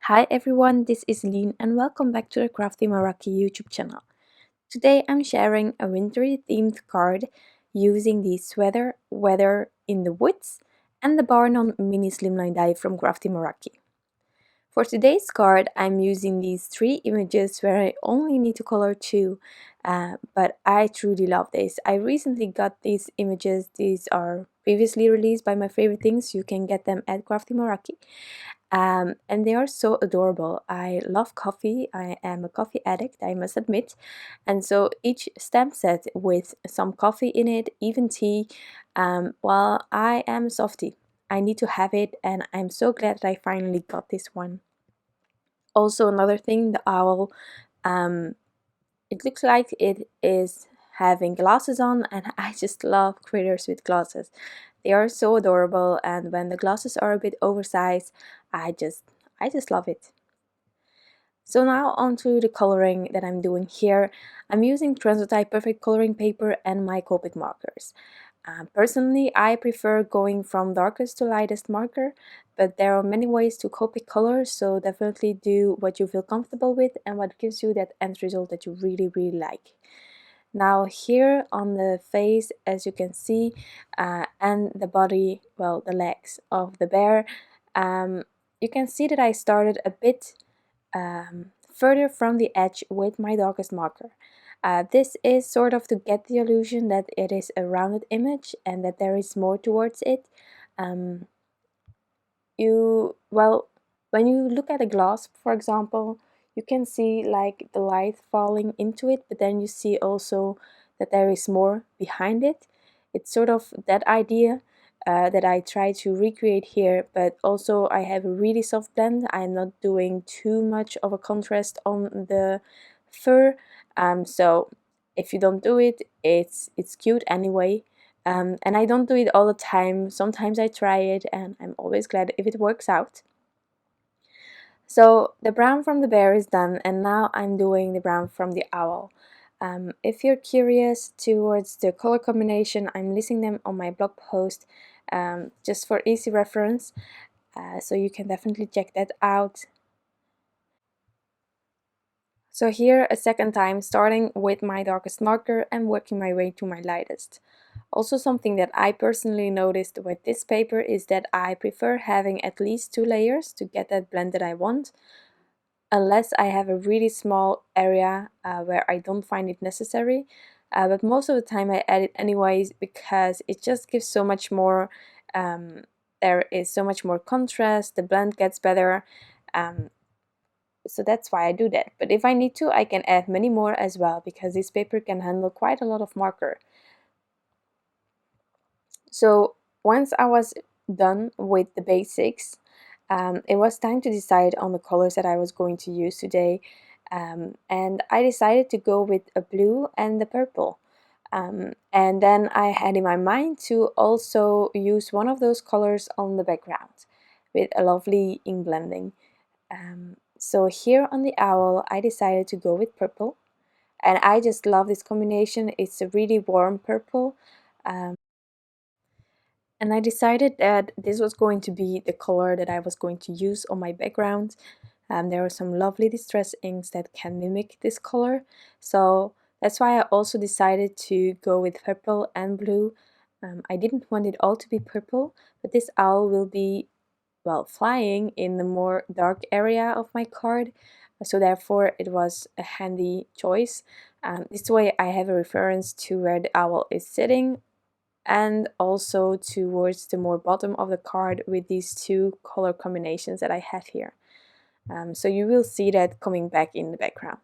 Hi everyone, this is Lien and welcome back to the Crafty Meraki YouTube channel. Today I'm sharing a wintry themed card using the Sweater Weather in the Woods and the Barn on Mini Slimline die from Crafty Meraki. For today's card I'm using these three images where I only need to color two, but I truly love this. I recently got these images. These are previously released by My Favorite Things. You can get them at Crafty Meraki. And they are so adorable. I love coffee. I am a coffee addict, I must admit. And so each stamp set with some coffee in it, even tea, well, I am a softie. I need to have it, and I'm so glad that I finally got this one. Also, another thing, the owl, it looks like it is having glasses on, and I just love critters with glasses. They are so adorable, and when the glasses are a bit oversized, I just love it. So now onto the coloring that I'm doing here. I'm using Transotype Perfect Coloring Paper and my Copic markers. Personally, I prefer going from darkest to lightest marker, but there are many ways to Copic colors, so definitely do what you feel comfortable with and what gives you that end result that you really like. Now here on the face, as you can see, and the body, well, the legs of the bear, you can see that I started a bit further from the edge with my darkest marker. This is sort of to get the illusion that it is a rounded image and that there is more towards it. Um, when you look at a glass, for example, you can see like the light falling into it, but then you see also that there is more behind it. It's sort of that idea that I try to recreate here, but also I have a really soft blend. I'm not doing too much of a contrast on the fur, so if you don't do it, it's cute anyway. And I don't do it all the time. Sometimes I try it and I'm always glad if it works out. So the brown from the bear is done, and now I'm doing the brown from the owl. If you're curious towards the color combination, I'm listing them on my blog post just for easy reference, so you can definitely check that out. So here a second time, starting with my darkest marker and working my way to my lightest. Also, something that I personally noticed with this paper is that I prefer having at least two layers to get that blend that I want, unless I have a really small area where I don't find it necessary. But most of the time I add it anyways because it just gives so much more, there is so much more contrast, the blend gets better. So that's why I do that. But if I need to, I can add many more as well, because this paper can handle quite a lot of marker. So once I was done with the basics, it was time to decide on the colors that I was going to use today. And I decided to go with a blue and the purple. And then I had in my mind to also use one of those colors on the background with a lovely ink blending. So here on the owl, I decided to go with purple. And I just love this combination. It's a really warm purple. And I decided that this was going to be the color that I was going to use on my background. There are some lovely distress inks that can mimic this color, so that's why I also decided to go with purple and blue. I didn't want it all to be purple, but this owl will be, well, flying in the more dark area of my card, so therefore it was a handy choice. This way I have a reference to where the owl is sitting, and also towards the more bottom of the card with these two color combinations that I have here. So you will see that coming back in the background.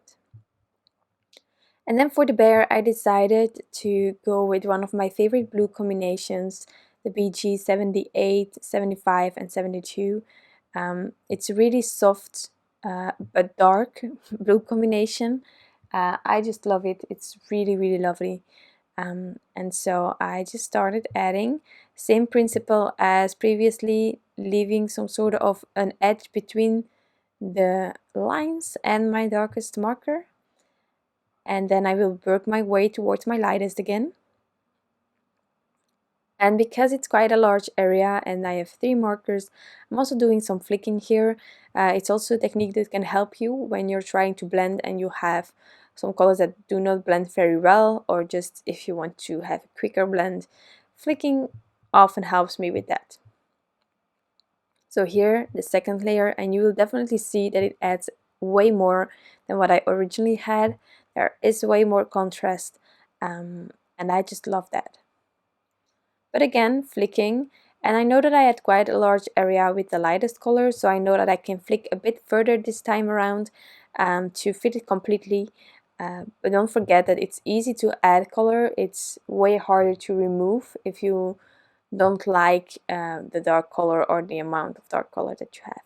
And then for the bear, I decided to go with one of my favorite blue combinations, the BG 78, 75 and 72. It's a really soft but dark blue combination. I just love it. It's really lovely. And so I just started adding, same principle as previously, leaving some sort of an edge between the lines and my darkest marker, and then I will work my way towards my lightest again. And because it's quite a large area and I have 3 markers, I'm also doing some flicking here. It's also a technique that can help you when you're trying to blend and you have some colors that do not blend very well, or just if you want to have a quicker blend. Flicking often helps me with that. So here, the second layer, and you will definitely see that it adds way more than what I originally had. There is way more contrast, and I just love that. But again, flicking, and I know that I had quite a large area with the lightest color, so I know that I can flick a bit further this time around to fit it completely. But don't forget that it's easy to add color, it's way harder to remove if you don't like the dark color or the amount of dark color that you have.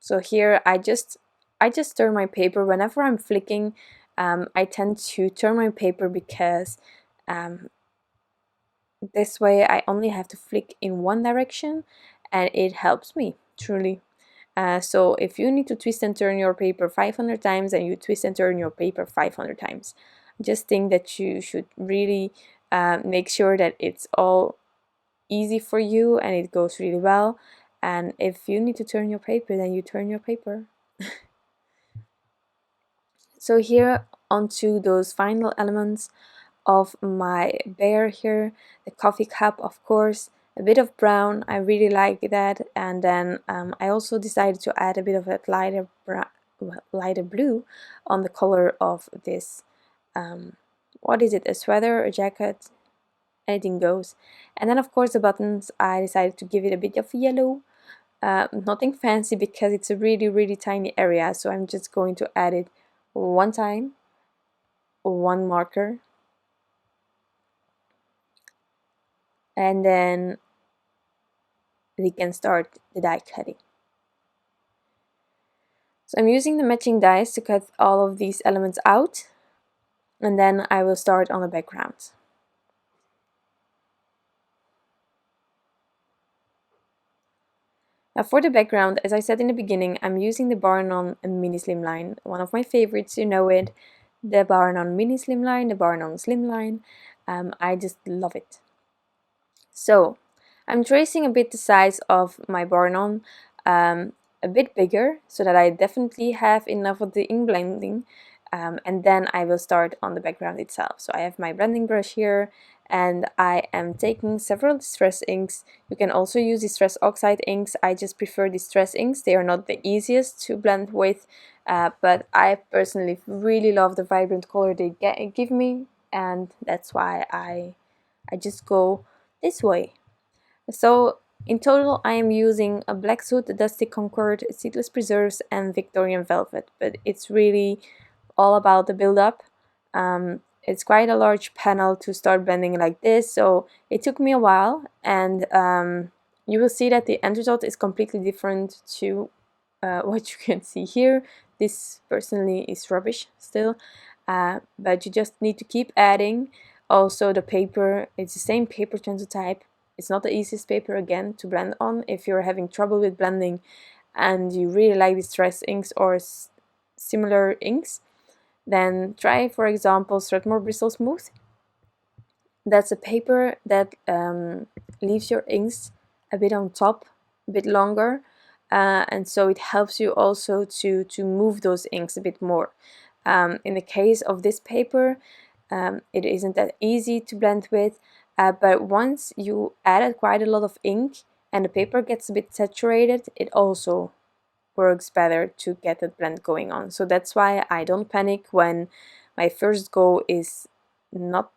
So here I just turn my paper whenever I'm flicking. I tend to turn my paper because um, this way I only have to flick in one direction and it helps me truly. So if you need to twist and turn your paper 500 times, and you twist and turn your paper 500 times, just think that you should really make sure that it's all easy for you and it goes really well. And if you need to turn your paper, then you turn your paper. So here onto those final elements of my bear here, the coffee cup, of course, a bit of brown, I really like that. And then I also decided to add a bit of that lighter brown, lighter blue on the color of this what is it, a sweater, a jacket, anything goes. And then of course the buttons, I decided to give it a bit of yellow. Nothing fancy because it's a really tiny area, so I'm just going to add it one time, one marker, and then we can start the die cutting. So I'm using the matching dies to cut all of these elements out, and then I will start on the background. Now for the background, as I said in the beginning, I'm using the Barnon Mini Slimline, one of my favorites, you know it. The Barnon Mini Slimline, the Barnon Slimline, I just love it. So I'm tracing a bit the size of my Barnon, a bit bigger, so that I definitely have enough of the ink blending, and then I will start on the background itself. So I have my blending brush here, and I am taking several distress inks. You can also use distress oxide inks. I just prefer distress inks. They are not the easiest to blend with, but I personally really love the vibrant color they give me, and that's why I just go this way. So in total I am using a black Soot, Dusty Concord, Seedless Preserves and Victorian Velvet, but it's really all about the build-up. It's quite a large panel to start blending like this, so it took me a while, and you will see that the end result is completely different to what you can see here. This personally is rubbish still, but you just need to keep adding. Also the paper, it's the same paper Transotype. It's not the easiest paper again to blend on. If you're having trouble with blending and you really like distress inks or similar inks, then try, for example, Strathmore Bristol Smooth. That's a paper that leaves your inks a bit on top, a bit longer, and so it helps you also to move those inks a bit more. In the case of this paper, it isn't that easy to blend with, but once you added quite a lot of ink and the paper gets a bit saturated, it also works better to get that blend going on. So that's why I don't panic when my first go is not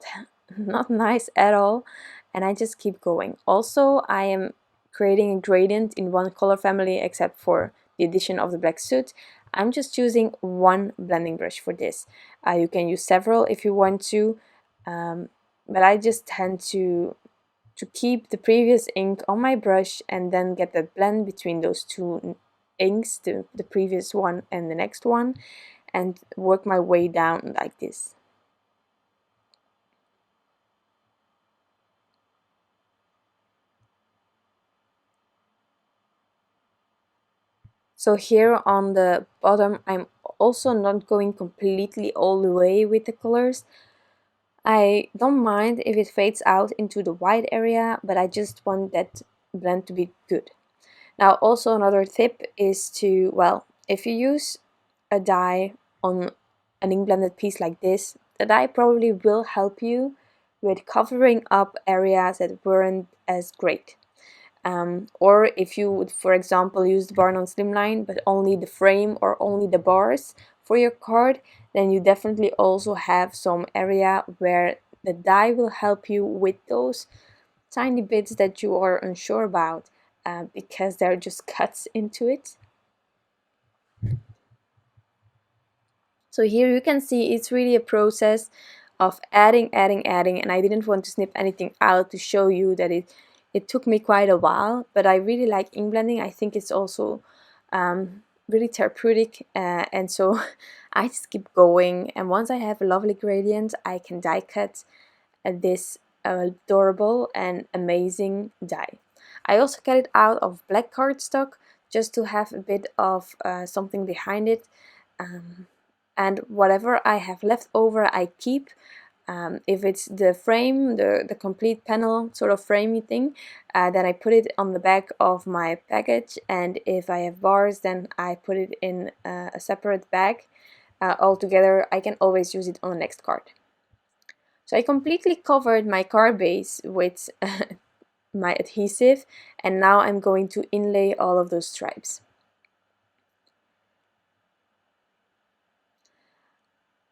nice at all, and I just keep going. Also, I am creating a gradient in one color family except for the addition of the black Soot. I'm just using one blending brush for this. You can use several if you want to, but I just tend to keep the previous ink on my brush and then get that blend between those two inks, the previous one and the next one, and work my way down like this. So here on the bottom I'm also not going completely all the way with the colors. I don't mind if it fades out into the white area, but I just want that blend to be good. Now also another tip is to, well, if you use a dye on an ink blended piece like this, the dye probably will help you with covering up areas that weren't as great. Or if you would, for example, use the Barn on Slimline but only the frame or only the bars for your card, then you definitely also have some area where the dye will help you with those tiny bits that you are unsure about, because they're just cuts into it. So here you can see it's really a process of adding, and I didn't want to snip anything out to show you that it took me quite a while, but I really like ink blending. I think it's also really therapeutic, and so I just keep going, and once I have a lovely gradient, I can die cut this adorable and amazing die. I also get it out of black cardstock just to have a bit of something behind it. And whatever I have left over I keep. If it's the frame, the complete panel sort of framey thing, then I put it on the back of my package, and if I have bars then I put it in a separate bag. Altogether I can always use it on the next card. So I completely covered my card base with my adhesive, and now I'm going to inlay all of those stripes.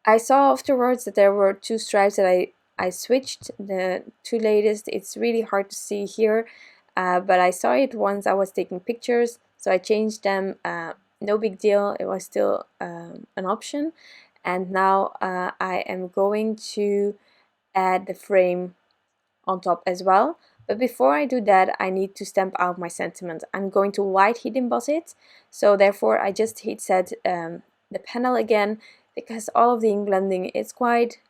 I saw afterwards that there were two stripes that I switched, the two latest. It's really hard to see here, but I saw it once I was taking pictures, so I changed them. No big deal, it was still an option. And now I am going to add the frame on top as well. But before I do that, I need to stamp out my sentiment. I'm going to white heat emboss it, so therefore I just heat set the panel again, because all of the ink blending is quite,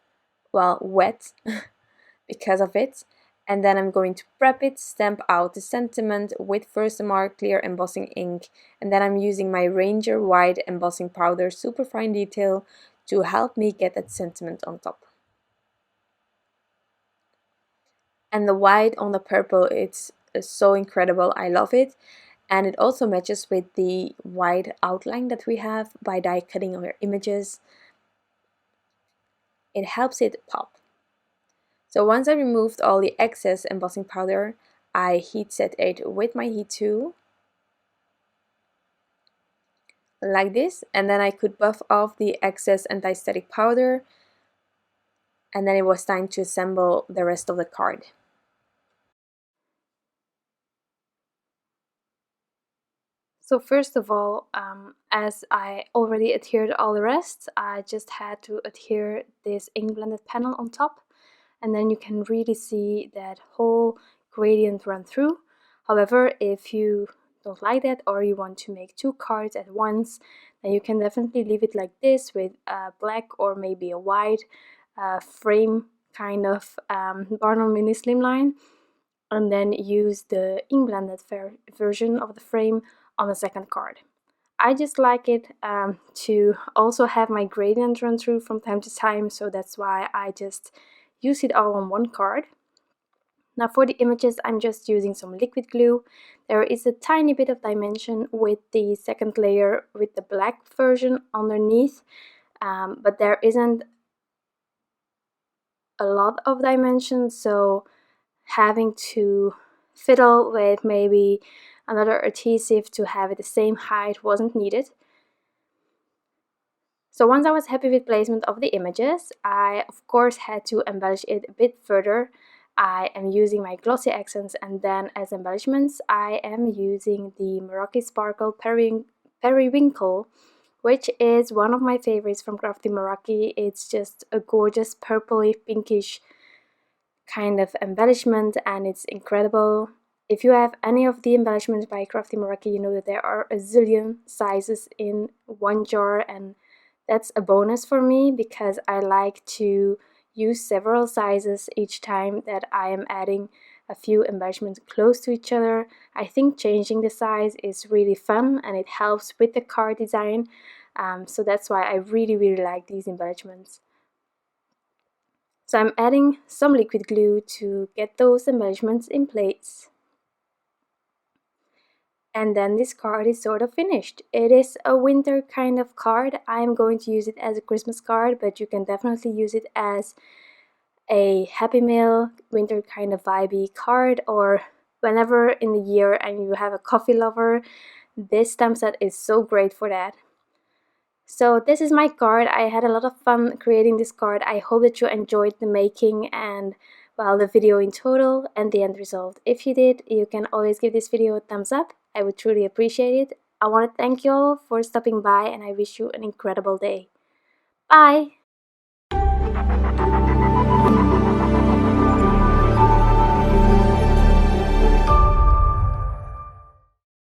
well, wet because of it. And then I'm going to prep it, stamp out the sentiment with Versamark clear embossing ink, and then I'm using my Ranger white embossing powder super fine detail to help me get that sentiment on top. And the white on the purple, it's so incredible, I love it. And it also matches with the white outline that we have by die cutting our images. It helps it pop. So once I removed all the excess embossing powder, I heat set it with my heat tool, like this, and then I could buff off the excess anti-static powder, and then it was time to assemble the rest of the card. So first of all, as I already adhered all the rest, I just had to adhere this ink blended panel on top, and then you can really see that whole gradient run through. However, if you don't like that, or you want to make two cards at once, then you can definitely leave it like this with a black or maybe a white frame kind of Barnum Mini Slimline, and then use the ink blended version of the frame on the second card. I just like it to also have my gradient run through from time to time, so that's why I just use it all on one card. Now for the images, I'm just using some liquid glue. There is a tiny bit of dimension with the second layer with the black version underneath, but there isn't a lot of dimension, so having to fiddle with maybe another adhesive to have it the same height wasn't needed. So once I was happy with placement of the images, I of course had to embellish it a bit further. I am using my glossy accents, and then as embellishments I am using the Meraki Sparkle Periwinkle, which is one of my favorites from Crafty Meraki. It's just a gorgeous purpley pinkish kind of embellishment, and it's incredible. If you have any of the embellishments by Crafty Meraki, you know that there are a zillion sizes in one jar, and that's a bonus for me because I like to use several sizes each time that I am adding a few embellishments close to each other. I think changing the size is really fun and it helps with the card design. So that's why I really like these embellishments. So I'm adding some liquid glue to get those embellishments in place. And then this card is sort of finished. It is a winter kind of card. I'm going to use it as a Christmas card, but you can definitely use it as a Happy Meal, winter kind of vibey card, or whenever in the year and you have a coffee lover, this stamp set is so great for that. So this is my card. I had a lot of fun creating this card. I hope that you enjoyed the making and, well, the video in total and the end result. If you did, you can always give this video a thumbs up. I would truly appreciate it. I want to thank you all for stopping by, and I wish you an incredible day. Bye!